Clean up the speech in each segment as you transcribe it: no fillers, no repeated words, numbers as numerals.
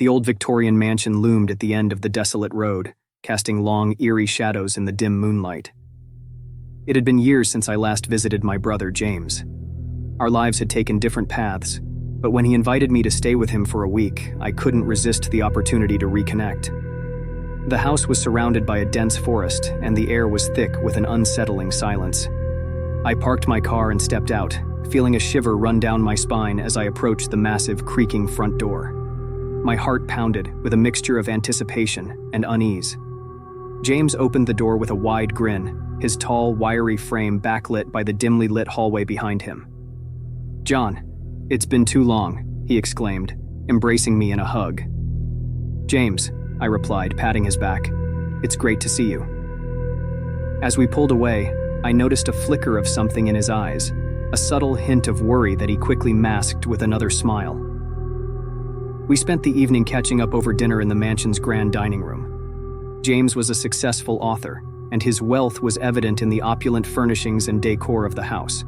The old Victorian mansion loomed at the end of the desolate road, casting long, eerie shadows in the dim moonlight. It had been years since I last visited my brother, James. Our lives had taken different paths, but when he invited me to stay with him for a week, I couldn't resist the opportunity to reconnect. The house was surrounded by a dense forest, and the air was thick with an unsettling silence. I parked my car and stepped out, feeling a shiver run down my spine as I approached the massive, creaking front door. My heart pounded with a mixture of anticipation and unease. James opened the door with a wide grin, his tall, wiry frame backlit by the dimly lit hallway behind him. "John, it's been too long," he exclaimed, embracing me in a hug. "James," I replied, patting his back, "it's great to see you." As we pulled away, I noticed a flicker of something in his eyes, a subtle hint of worry that he quickly masked with another smile. We spent the evening catching up over dinner in the mansion's grand dining room. James was a successful author, and his wealth was evident in the opulent furnishings and decor of the house.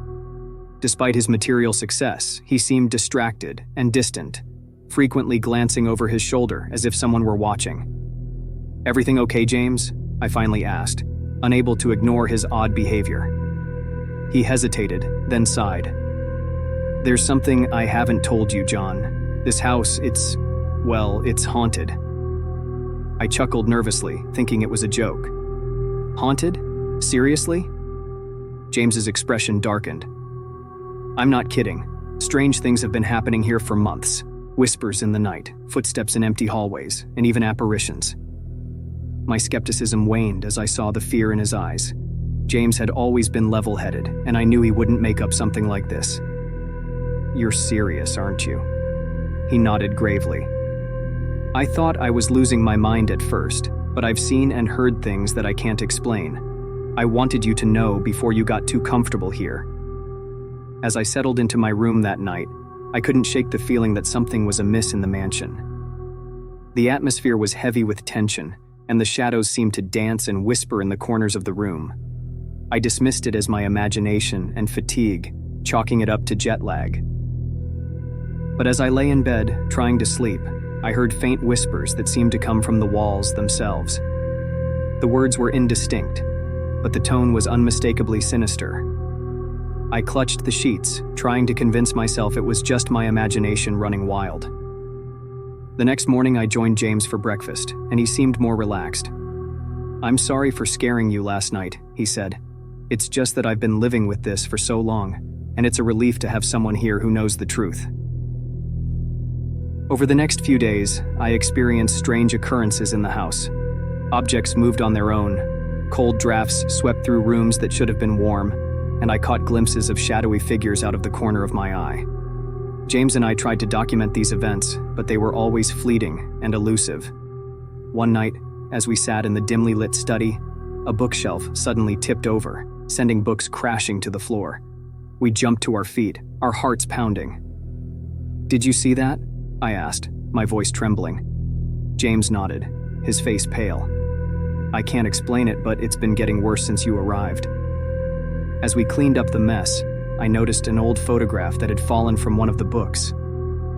Despite his material success, he seemed distracted and distant, frequently glancing over his shoulder as if someone were watching. "Everything okay, James?" I finally asked, unable to ignore his odd behavior. He hesitated, then sighed. "There's something I haven't told you, John. This house, it's haunted." I chuckled nervously, thinking it was a joke. "Haunted? Seriously?" James's expression darkened. "I'm not kidding. Strange things have been happening here for months. Whispers in the night, footsteps in empty hallways, and even apparitions." My skepticism waned as I saw the fear in his eyes. James had always been level-headed, and I knew he wouldn't make up something like this. "You're serious, aren't you?" He nodded gravely. "I thought I was losing my mind at first, but I've seen and heard things that I can't explain. I wanted you to know before you got too comfortable here." As I settled into my room that night, I couldn't shake the feeling that something was amiss in the mansion. The atmosphere was heavy with tension, and the shadows seemed to dance and whisper in the corners of the room. I dismissed it as my imagination and fatigue, chalking it up to jet lag. But as I lay in bed, trying to sleep, I heard faint whispers that seemed to come from the walls themselves. The words were indistinct, but the tone was unmistakably sinister. I clutched the sheets, trying to convince myself it was just my imagination running wild. The next morning I joined James for breakfast, and he seemed more relaxed. "I'm sorry for scaring you last night," he said. "It's just that I've been living with this for so long, and it's a relief to have someone here who knows the truth." Over the next few days, I experienced strange occurrences in the house. Objects moved on their own, cold drafts swept through rooms that should have been warm, and I caught glimpses of shadowy figures out of the corner of my eye. James and I tried to document these events, but they were always fleeting and elusive. One night, as we sat in the dimly lit study, a bookshelf suddenly tipped over, sending books crashing to the floor. We jumped to our feet, our hearts pounding. "Did you see that?" I asked, my voice trembling. James nodded, his face pale. "I can't explain it, but it's been getting worse since you arrived." As we cleaned up the mess, I noticed an old photograph that had fallen from one of the books.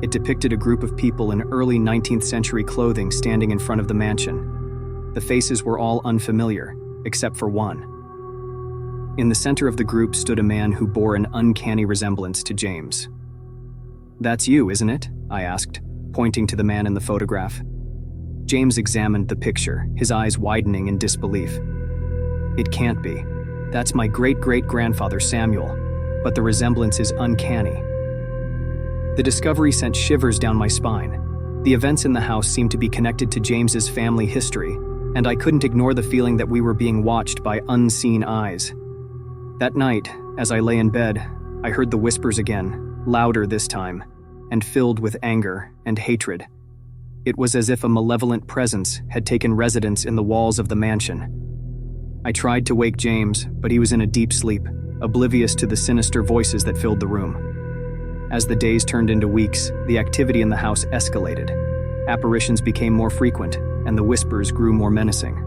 It depicted a group of people in early 19th century clothing standing in front of the mansion. The faces were all unfamiliar, except for one. In the center of the group stood a man who bore an uncanny resemblance to James. "That's you, isn't it?" I asked, pointing to the man in the photograph. James examined the picture, his eyes widening in disbelief. "It can't be. That's my great-great-grandfather Samuel, but the resemblance is uncanny." The discovery sent shivers down my spine. The events in the house seemed to be connected to James's family history, and I couldn't ignore the feeling that we were being watched by unseen eyes. That night, as I lay in bed, I heard the whispers again, louder this time, and filled with anger and hatred. It was as if a malevolent presence had taken residence in the walls of the mansion. I tried to wake James, but he was in a deep sleep, oblivious to the sinister voices that filled the room. As the days turned into weeks, the activity in the house escalated. Apparitions became more frequent, and the whispers grew more menacing.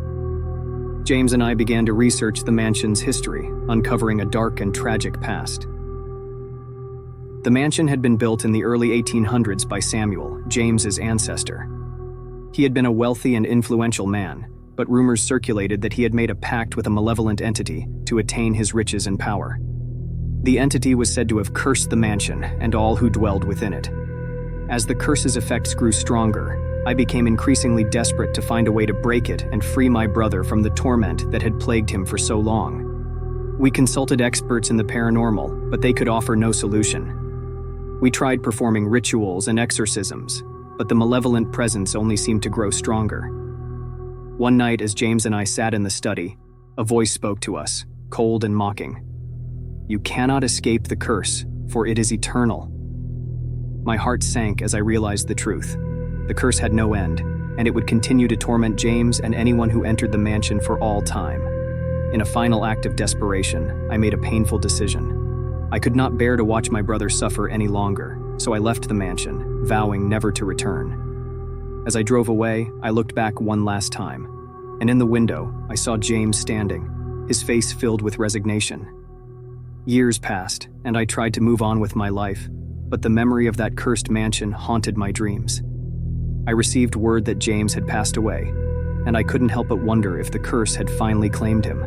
James and I began to research the mansion's history, uncovering a dark and tragic past. The mansion had been built in the early 1800s by Samuel, James's ancestor. He had been a wealthy and influential man, but rumors circulated that he had made a pact with a malevolent entity to attain his riches and power. The entity was said to have cursed the mansion and all who dwelled within it. As the curse's effects grew stronger, I became increasingly desperate to find a way to break it and free my brother from the torment that had plagued him for so long. We consulted experts in the paranormal, but they could offer no solution. We tried performing rituals and exorcisms, but the malevolent presence only seemed to grow stronger. One night, as James and I sat in the study, a voice spoke to us, cold and mocking. "You cannot escape the curse, for it is eternal." My heart sank as I realized the truth. The curse had no end, and it would continue to torment James and anyone who entered the mansion for all time. In a final act of desperation, I made a painful decision. I could not bear to watch my brother suffer any longer, so I left the mansion, vowing never to return. As I drove away, I looked back one last time, and in the window, I saw James standing, his face filled with resignation. Years passed, and I tried to move on with my life, but the memory of that cursed mansion haunted my dreams. I received word that James had passed away, and I couldn't help but wonder if the curse had finally claimed him.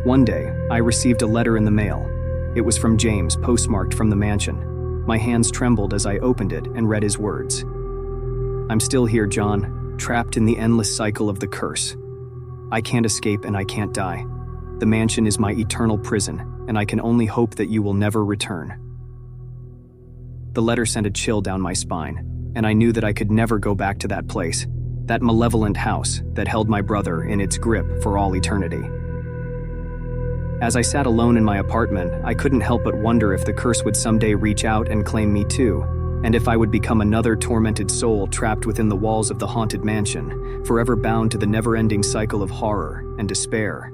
One day, I received a letter in the mail. It was from James, postmarked from the mansion. My hands trembled as I opened it and read his words. "I'm still here, John, trapped in the endless cycle of the curse. I can't escape and I can't die. The mansion is my eternal prison, and I can only hope that you will never return." The letter sent a chill down my spine, and I knew that I could never go back to that place, that malevolent house that held my brother in its grip for all eternity. As I sat alone in my apartment, I couldn't help but wonder if the curse would someday reach out and claim me too, and if I would become another tormented soul trapped within the walls of the haunted mansion, forever bound to the never-ending cycle of horror and despair.